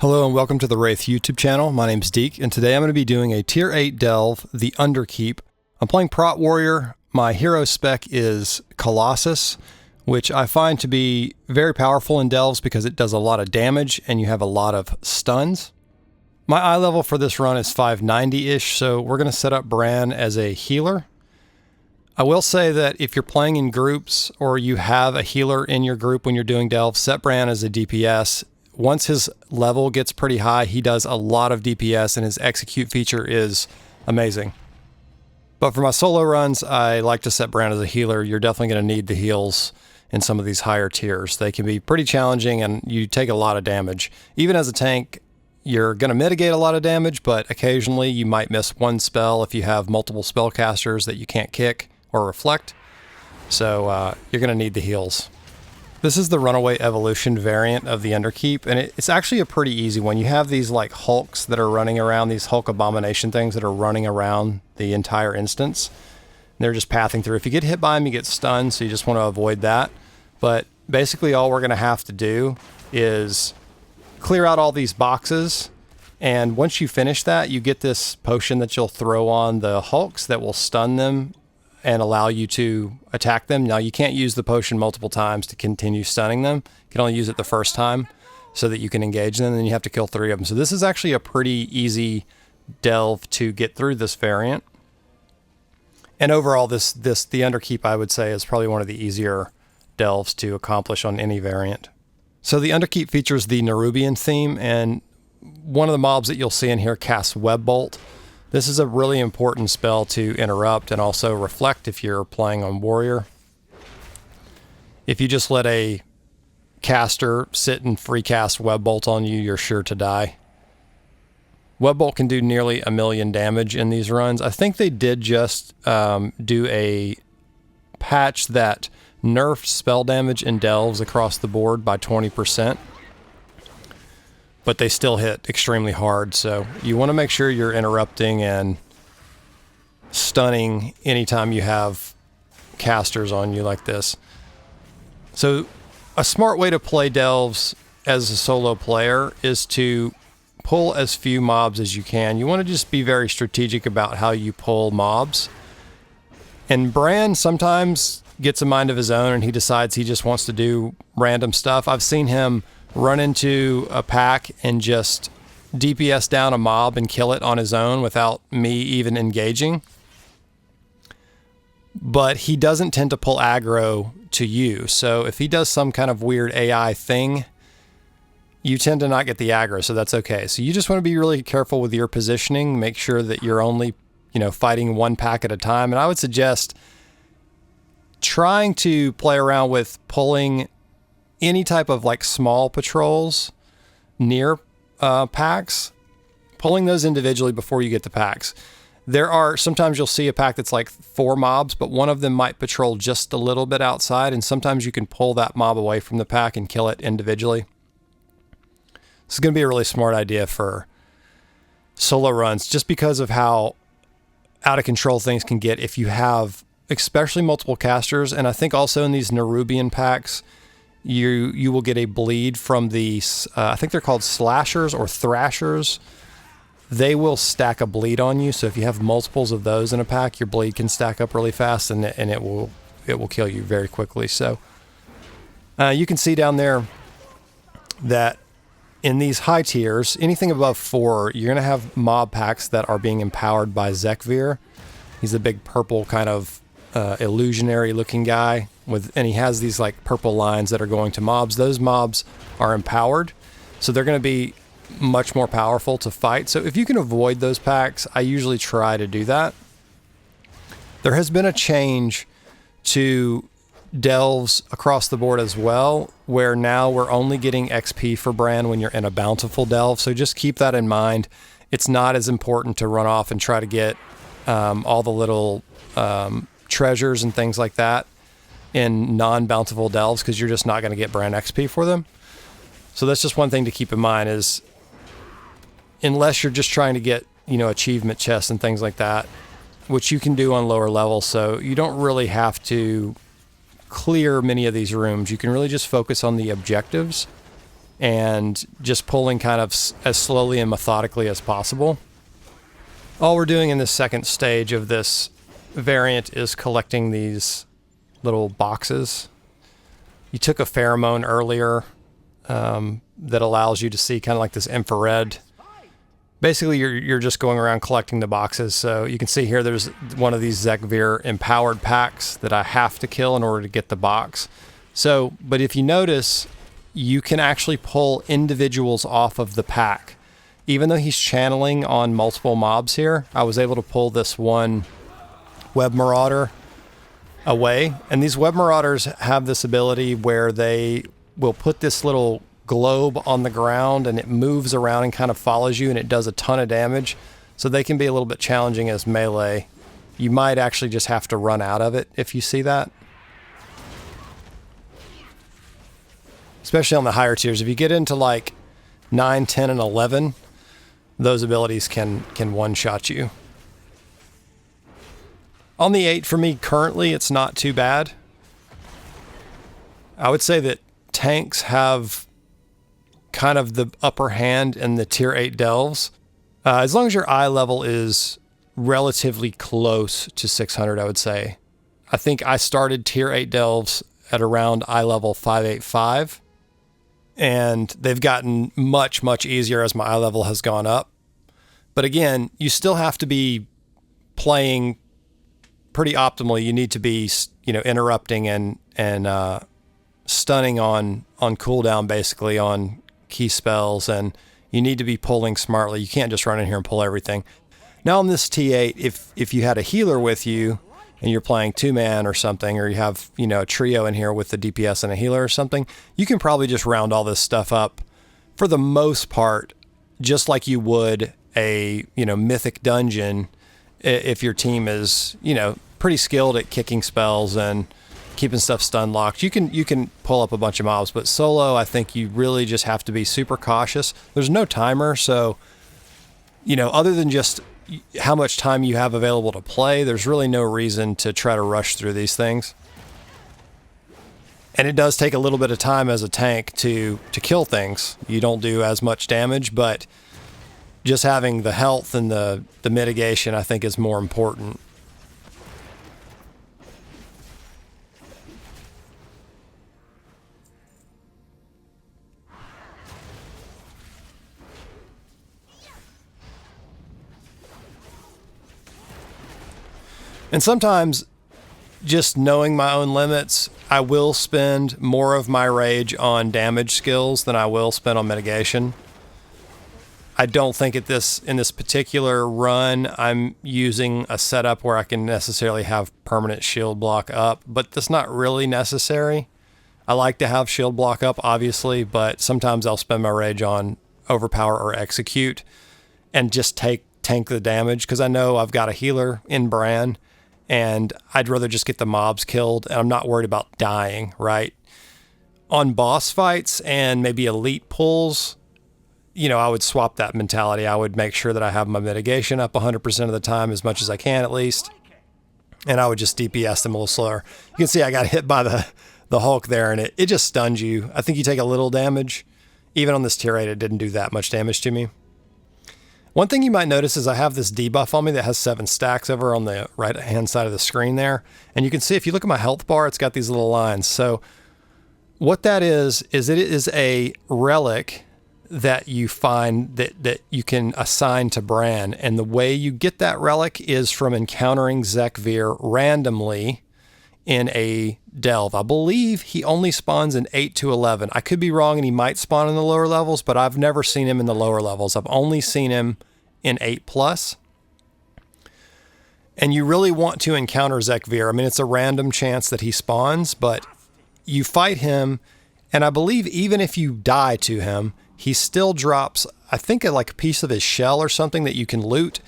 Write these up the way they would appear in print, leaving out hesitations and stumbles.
Hello and welcome to the Wraith YouTube channel. My name's Deke, and today I'm going to be doing a Tier 8 Delve, the Underkeep. I'm playing Prot Warrior. My hero spec is Colossus, which I find to be very powerful in Delves because it does a lot of damage and you have a lot of stuns. My eye level for this run is 590-ish, so we're going to set up Brann as a healer. I will say that if you're playing in groups or you have a healer in your group when you're doing Delve, set Brann as a DPS. Once his level gets pretty high, he does a lot of DPS and his execute feature is amazing. But for my solo runs, I like to set Brann as a healer. You're definitely going to need the heals in some of these higher tiers. They can be pretty challenging and you take a lot of damage. Even as a tank, you're going to mitigate a lot of damage, but occasionally you might miss one spell if you have multiple spellcasters that you can't kick or reflect. So you're going to need the heals. This is the Runaway Evolution variant of the Underkeep, and it's actually a pretty easy one. You have these like hulks that are running around, these Hulk abomination things that are running around the entire instance. And they're just pathing through. If you get hit by them, you get stunned, so you just want to avoid that. But basically all we're going to have to do is clear out all these boxes, and once you finish that, you get this potion that you'll throw on the hulks that will stun them and allow you to attack them. Now, you can't use the potion multiple times to continue stunning them. You can only use it the first time so that you can engage them, and then you have to kill 3 of them. So this is actually a pretty easy delve to get through this variant. And overall, the Underkeep, I would say, is probably one of the easier delves to accomplish on any variant. So the Underkeep features the Nerubian theme, and one of the mobs that you'll see in here casts Web Bolt. This is a really important spell to interrupt and also reflect if you're playing on Warrior. If you just let a caster sit and free cast Web Bolt on you, you're sure to die. Web Bolt can do nearly 1,000,000 damage in these runs. I think they did just do a patch that nerfed spell damage in Delves across the board by 20%. But they still hit extremely hard, so you want to make sure you're interrupting and stunning anytime you have casters on you like this. So a smart way to play Delves as a solo player is to pull as few mobs as you can. You want to just be very strategic about how you pull mobs. And Brann sometimes gets a mind of his own and he decides he just wants to do random stuff. I've seen him run into a pack and just DPS down a mob and kill it on his own without me even engaging. But he doesn't tend to pull aggro to you. So if he does some kind of weird AI thing, you tend to not get the aggro, so that's okay. So you just want to be really careful with your positioning. Make sure that you're only, fighting one pack at a time. And I would suggest trying to play around with pulling any type of like small patrols near packs, pulling those individually before you get the packs. Sometimes you'll see a pack that's like 4 mobs, but one of them might patrol just a little bit outside, and sometimes you can pull that mob away from the pack and kill it individually. This is going to be a really smart idea for solo runs, just because of how out of control things can get if you have especially multiple casters. And I think also in these Nerubian packs, you will get a bleed from these, I think they're called slashers or thrashers. They will stack a bleed on you. So if you have multiples of those in a pack, your bleed can stack up really fast and it will kill you very quickly. So you can see down there that in these high tiers, anything above 4, you're going to have mob packs that are being empowered by Zekvir. He's a big purple kind of illusionary looking guy and he has these like purple lines that are going to mobs. Those mobs are empowered, so they're going to be much more powerful to fight. So if you can avoid those packs, I usually try to do that. There has been a change to delves across the board as well, where now we're only getting XP for Brann when you're in a bountiful delve. So just keep that in mind. It's not as important to run off and try to get all the little treasures and things like that in non-bountiful delves, because you're just not going to get Brann XP for them. So that's just one thing to keep in mind, is unless you're just trying to get, achievement chests and things like that, which you can do on lower levels, so you don't really have to clear many of these rooms. You can really just focus on the objectives and just pulling kind of as slowly and methodically as possible. All we're doing in this second stage of this variant is collecting these little boxes. You took a pheromone earlier that allows you to see kind of like this infrared. Basically, you're just going around collecting the boxes. So you can see here there's one of these Zekvir empowered packs that I have to kill in order to get the box. So, but if you notice, you can actually pull individuals off of the pack. Even though he's channeling on multiple mobs here, I was able to pull this one Web Marauder away. And these Web Marauders have this ability where they will put this little globe on the ground and it moves around and kind of follows you, and it does a ton of damage. So they can be a little bit challenging as melee. You might actually just have to run out of it if you see that. Especially on the higher tiers. If you get into like 9, 10, and 11, those abilities can one-shot you. On the 8 for me currently, it's not too bad. I would say that tanks have kind of the upper hand in the tier 8 delves. As long as your eye level is relatively close to 600, I would say. I think I started tier 8 delves at around eye level 585. And they've gotten much, much easier as my eye level has gone up. But again, you still have to be playing pretty optimally. You need to be, interrupting and stunning on cooldown, basically, on key spells, and you need to be pulling smartly. You can't just run in here and pull everything. Now on this T8, if you had a healer with you and you're playing 2-man or something, or you have, a trio in here with the DPS and a healer or something, you can probably just round all this stuff up for the most part, just like you would a, mythic dungeon if your team is, pretty skilled at kicking spells and keeping stuff stun locked. You can pull up a bunch of mobs, but solo, I think you really just have to be super cautious. There's no timer, so, other than just how much time you have available to play, there's really no reason to try to rush through these things. And it does take a little bit of time as a tank to kill things. You don't do as much damage, but just having the health and the mitigation, I think, is more important. And sometimes, just knowing my own limits, I will spend more of my rage on damage skills than I will spend on mitigation. I don't think in this particular run, I'm using a setup where I can necessarily have permanent shield block up, but that's not really necessary. I like to have shield block up, obviously, but sometimes I'll spend my rage on overpower or execute and just tank the damage, because I know I've got a healer in Brann, and I'd rather just get the mobs killed, and I'm not worried about dying, right? On boss fights and maybe elite pulls, I would swap that mentality. I would make sure that I have my mitigation up 100% of the time, as much as I can at least, and I would just DPS them a little slower. You can see I got hit by the Hulk there, and it just stuns you. I think you take a little damage. Even on this tier 8, it didn't do that much damage to me. One thing you might notice is I have this debuff on me that has 7 stacks over on the right-hand side of the screen there. And you can see if you look at my health bar, it's got these little lines. So what that is it is a relic that you find that you can assign to Brann. And the way you get that relic is from encountering Zekvir randomly in a delve. I believe he only spawns in 8 to 11. I could be wrong, and he might spawn in the lower levels, but I've never seen him in the lower levels. I've only seen him in 8+. And you really want to encounter Zekvir. I mean, it's a random chance that he spawns, but you fight him, and I believe even if you die to him, he still drops, I think, like a piece of his shell or something that you can loot.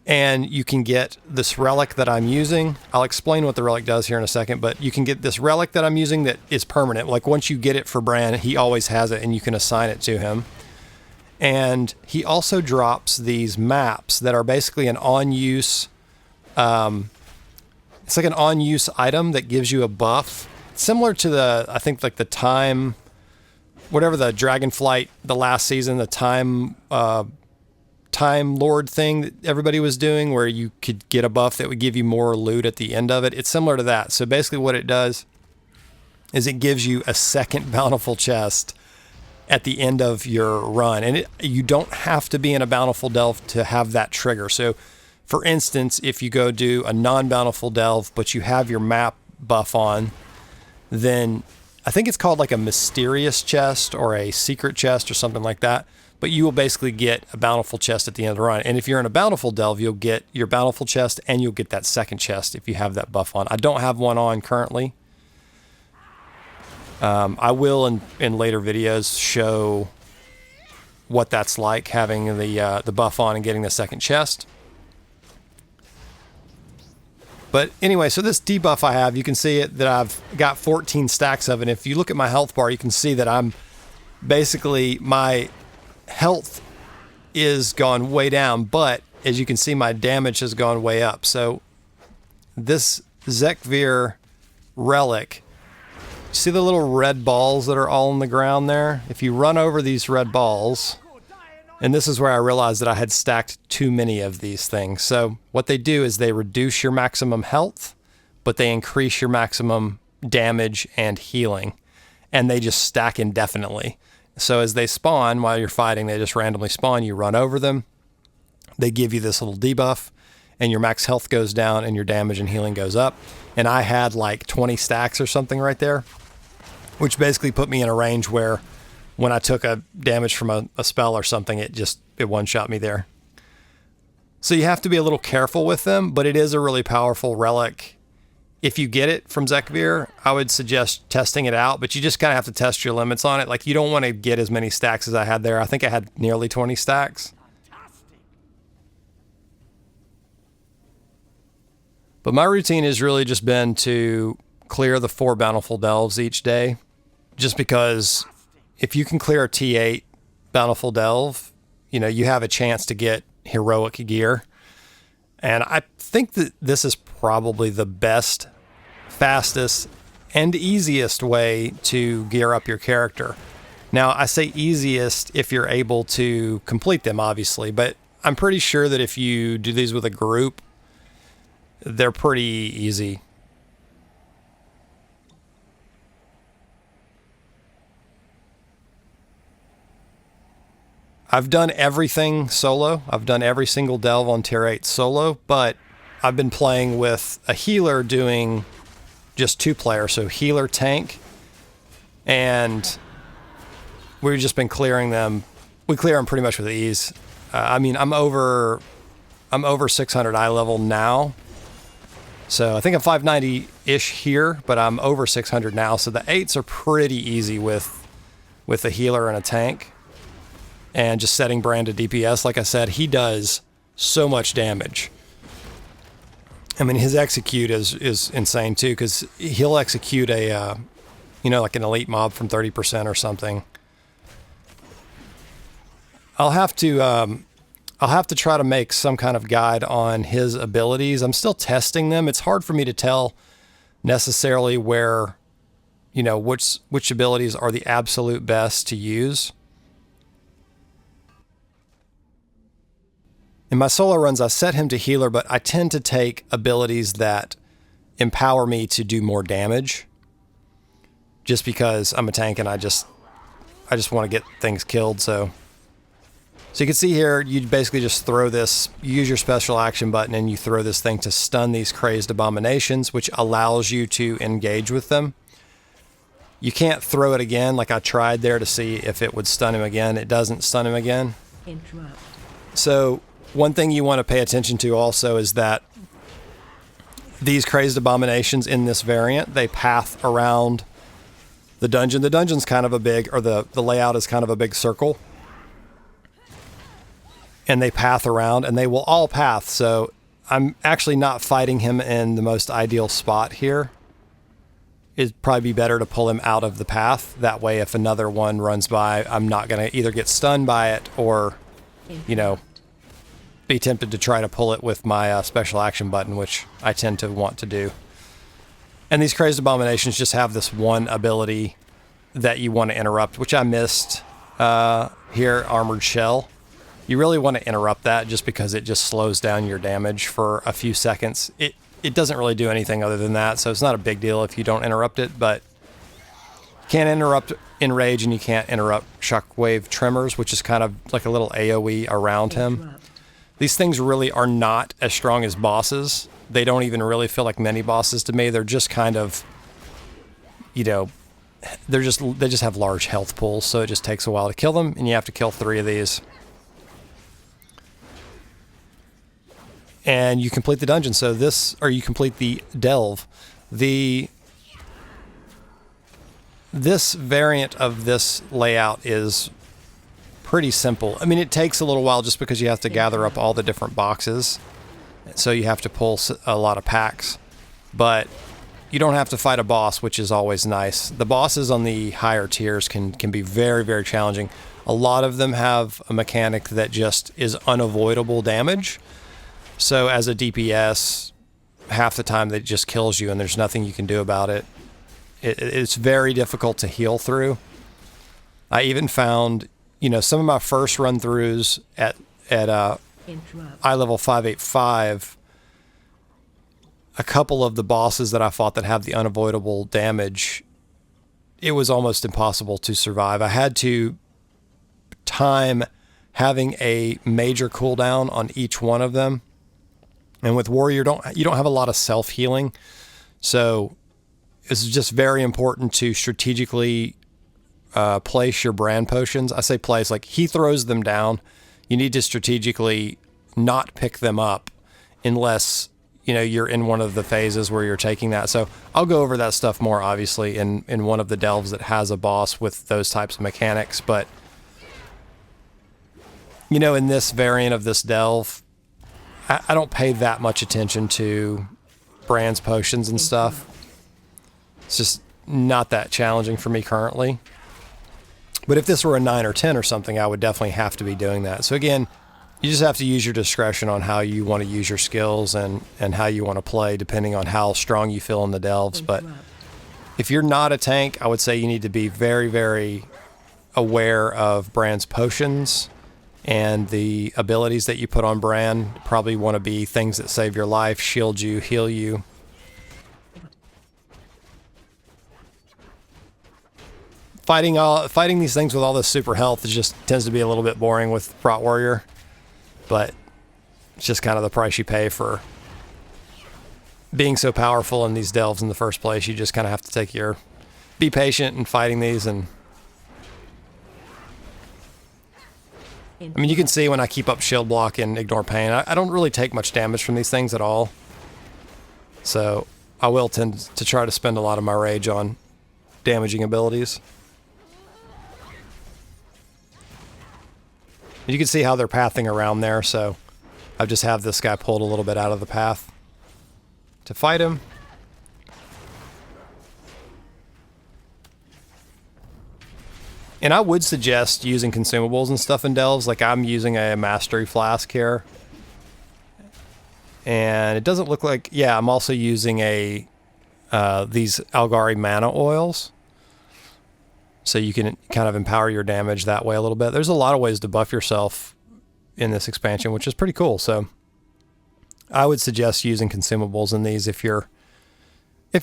And you can get this relic that I'm using. I'll explain what the relic does here in a second, but you can get this relic that I'm using that is permanent. Like once you get it for Brann, he always has it and you can assign it to him. And he also drops these maps that are basically an on-use, it's like an on-use item that gives you a buff. Similar to I think like the time whatever the Dragonflight, the last season, the Time Lord thing that everybody was doing, where you could get a buff that would give you more loot at the end of it. It's similar to that. So basically what it does is it gives you a second bountiful chest at the end of your run. And you don't have to be in a bountiful delve to have that trigger. So for instance, if you go do a non-bountiful delve, but you have your map buff on, then I think it's called like a mysterious chest or a secret chest or something like that. But you will basically get a bountiful chest at the end of the run. And if you're in a bountiful delve, you'll get your bountiful chest and you'll get that second chest if you have that buff on. I don't have one on currently. I will in later videos show what that's like, having the buff on and getting the second chest. But anyway, so this debuff I have, you can see it that I've got 14 stacks of it. If you look at my health bar, you can see that I'm basically, my health is gone way down, but as you can see, my damage has gone way up. So this Zekvir relic, see the little red balls that are all on the ground there? If you run over these red balls, and this is where I realized that I had stacked too many of these things. So what they do is they reduce your maximum health, but they increase your maximum damage and healing, and they just stack indefinitely. So as they spawn while you're fighting, they just randomly spawn, you run over them, they give you this little debuff, and your max health goes down and your damage and healing goes up. And I had like 20 stacks or something right there, which basically put me in a range where when I took a damage from a spell or something, it one-shot me there. So you have to be a little careful with them, but it is a really powerful relic. If you get it from Zekvir, I would suggest testing it out, but you just kind of have to test your limits on it. Like, you don't want to get as many stacks as I had there. I think I had nearly 20 stacks. But my routine has really just been to clear the 4 bountiful delves each day, just because if you can clear a T8 bountiful delve, you know, you have a chance to get heroic gear. And I think that this is probably the best, fastest, and easiest way to gear up your character. Now, I say easiest if you're able to complete them, obviously, but I'm pretty sure that if you do these with a group, they're pretty easy. I've done everything solo. I've done every single delve on tier 8 solo, but I've been playing with a healer doing just 2-player, so healer tank, and we've just been clearing them. We clear them pretty much with ease. I mean, I'm over 600 eye level now, so I think I'm 590-ish here, but I'm over 600 now, so the 8s are pretty easy with a healer and a tank. And just setting Brann to DPS, like I said, he does so much damage. I mean, his execute is insane too, because he'll execute a, like an elite mob from 30% or something. I'll have to try to make some kind of guide on his abilities. I'm still testing them. It's hard for me to tell necessarily where, which abilities are the absolute best to use. In my solo runs, I set him to healer, but I tend to take abilities that empower me to do more damage, just because I'm a tank and I just want to get things killed. So you can see here, you basically just throw this, you use your special action button and you throw this thing to stun these crazed abominations, which allows you to engage with them. You can't throw it again, like I tried there to see if it would stun him again. It doesn't stun him again. Interrupt. So one thing you want to pay attention to also is that these crazed abominations in this variant, they path around the dungeon. The dungeon's kind of a big, or the layout is kind of a big circle. And they path around, and they will all path. So I'm actually not fighting him in the most ideal spot here. It'd probably be better to pull him out of the path. That way, if another one runs by, I'm not going to either get stunned by it or, be tempted to try to pull it with my special action button, which I tend to want to do. And these crazed abominations just have this one ability that you want to interrupt, which I missed here, Armored Shell. You really want to interrupt that just because it just slows down your damage for a few seconds. It doesn't really do anything other than that, so it's not a big deal if you don't interrupt it, but you can't interrupt Enrage and you can't interrupt Shockwave Tremors, which is kind of like a little AoE around him. These things really are not as strong as bosses. They don't even really feel like mini bosses to me. They're just kind of, you know, they just have large health pools, so it just takes a while to kill them, and you have to kill 3 of these. And you complete the dungeon. So you complete the delve. This variant of this layout is pretty simple. I mean, it takes a little while just because you have to gather up all the different boxes. So you have to pull a lot of packs. But you don't have to fight a boss, which is always nice. The bosses on the higher tiers can be very, very challenging. A lot of them have a mechanic that just is unavoidable damage. So as a DPS, half the time it just kills you and there's nothing you can do about it. It's very difficult to heal through. I even found, you know, some of my first run-throughs at eye level 585, a couple of the bosses that I fought that have the unavoidable damage, it was almost impossible to survive. I had to time having a major cooldown on each one of them. And with Warrior, you don't have a lot of self-healing, so it's just very important to strategically place your Brann potions. I say place, like he throws them down. You need to strategically not pick them up unless, you know, you're in one of the phases where you're taking that. So I'll go over that stuff more, obviously, in one of the delves that has a boss with those types of mechanics. But, you know, in this variant of this delve, I don't pay that much attention to Brann's potions and stuff. It's just not that challenging for me currently. But if this were a 9 or 10 or something, I would definitely have to be doing that. So again, you just have to use your discretion on how you want to use your skills and how you want to play, depending on how strong you feel in the delves. But if you're not a tank, I would say you need to be very, very aware of Brann's potions and the abilities that you put on Brann. Probably want to be things that save your life, shield you, heal you. Fighting these things with all this super health tends to be a little bit boring with Prot Warrior, but it's just kind of the price you pay for being so powerful in these delves in the first place. You just kind of have to be patient in fighting these. And I mean, you can see when I keep up shield block and ignore pain, I don't really take much damage from these things at all. So I will tend to try to spend a lot of my rage on damaging abilities. You can see how they're pathing around there, so I just have this guy pulled a little bit out of the path to fight him. And I would suggest using consumables and stuff in delves. Like I'm using a mastery flask here. And it doesn't look like... Yeah, I'm also using these Algari mana oils. So you can kind of empower your damage that way a little bit. There's a lot of ways to buff yourself in this expansion, which is pretty cool. So I would suggest using consumables in these if you're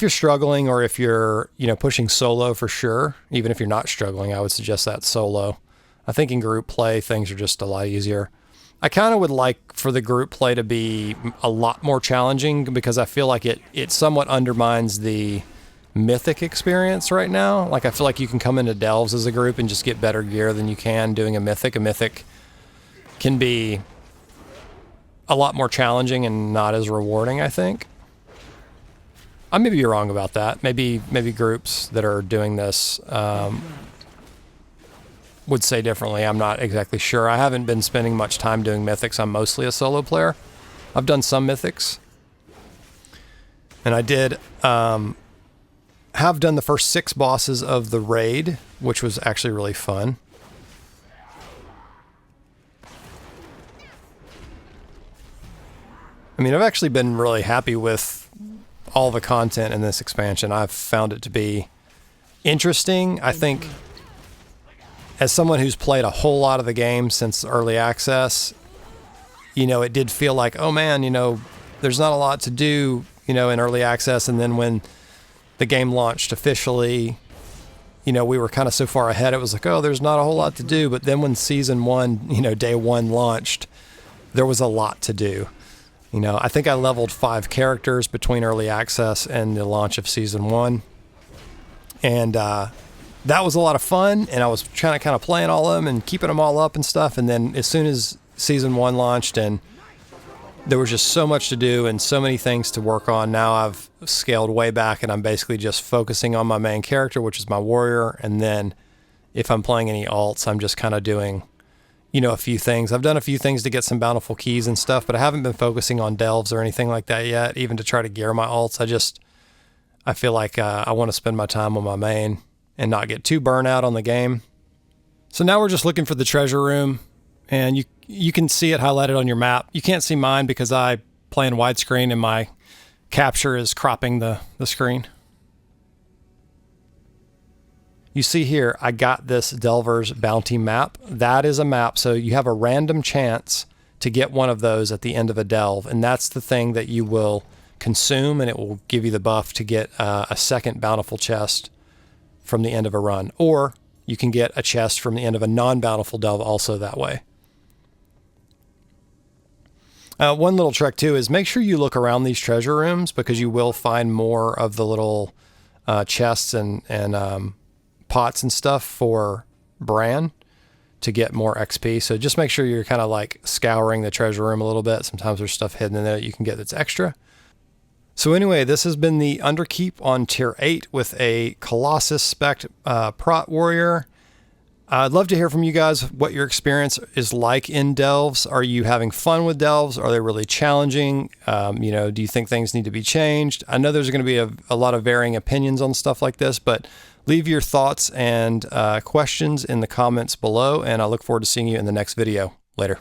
struggling, or if you're, you know, pushing solo for sure. Even if you're not struggling, I would suggest that solo. I think in group play, things are just a lot easier. I kind of would like for the group play to be a lot more challenging, because I feel like it somewhat undermines the Mythic experience right now. Like I feel like you can come into delves as a group and just get better gear than you can doing a Mythic. A Mythic can be a lot more challenging and not as rewarding, I think. I may be wrong about that. Maybe groups that are doing this would say differently. I'm not exactly sure. I haven't been spending much time doing Mythics. I'm mostly a solo player. I've done some Mythics. And I did have done the first 6 bosses of the raid, which was actually really fun. I mean, I've actually been really happy with all the content in this expansion. I've found it to be interesting. I think as someone who's played a whole lot of the game since early access, you know, it did feel like, oh man, you know, there's not a lot to do, you know, in early access. And then when the game launched officially, you know, we were kind of so far ahead, it was like, oh, there's not a whole lot to do. But then when season 1, you know, day 1 launched, there was a lot to do. You know, I think I leveled 5 characters between early access and the launch of season 1. And that was a lot of fun. And I was trying to kind of playing all of them and keeping them all up and stuff. And then as soon as season 1 launched and there was just so much to do and so many things to work on, now I've scaled way back and I'm basically just focusing on my main character, which is my warrior. And then if I'm playing any alts, I'm just kind of doing, you know, a few things. I've done a few things to get some bountiful keys and stuff, but I haven't been focusing on delves or anything like that yet, even to try to gear my alts. I feel like I want to spend my time on my main and not get too burnt out on the game. So now we're just looking for the treasure room, and you can see it highlighted on your map. You can't see mine because I play in widescreen and my capture is cropping the screen. You see here, I got this Delver's Bounty map. That is a map, so you have a random chance to get one of those at the end of a delve, and that's the thing that you will consume, and it will give you the buff to get a second bountiful chest from the end of a run. Or you can get a chest from the end of a non-bountiful delve also that way. One little trick too is make sure you look around these treasure rooms, because you will find more of the little chests and pots and stuff for Brann to get more XP. So just make sure you're kind of like scouring the treasure room a little bit. Sometimes there's stuff hidden in there that you can get that's extra. So anyway, this has been the Underkeep on tier 8 with a Colossus spec prot warrior. I'd love to hear from you guys what your experience is like in delves. Are you having fun with delves? Are they really challenging? You know, do you think things need to be changed? I know there's going to be a lot of varying opinions on stuff like this, but leave your thoughts and questions in the comments below, and I look forward to seeing you in the next video. Later.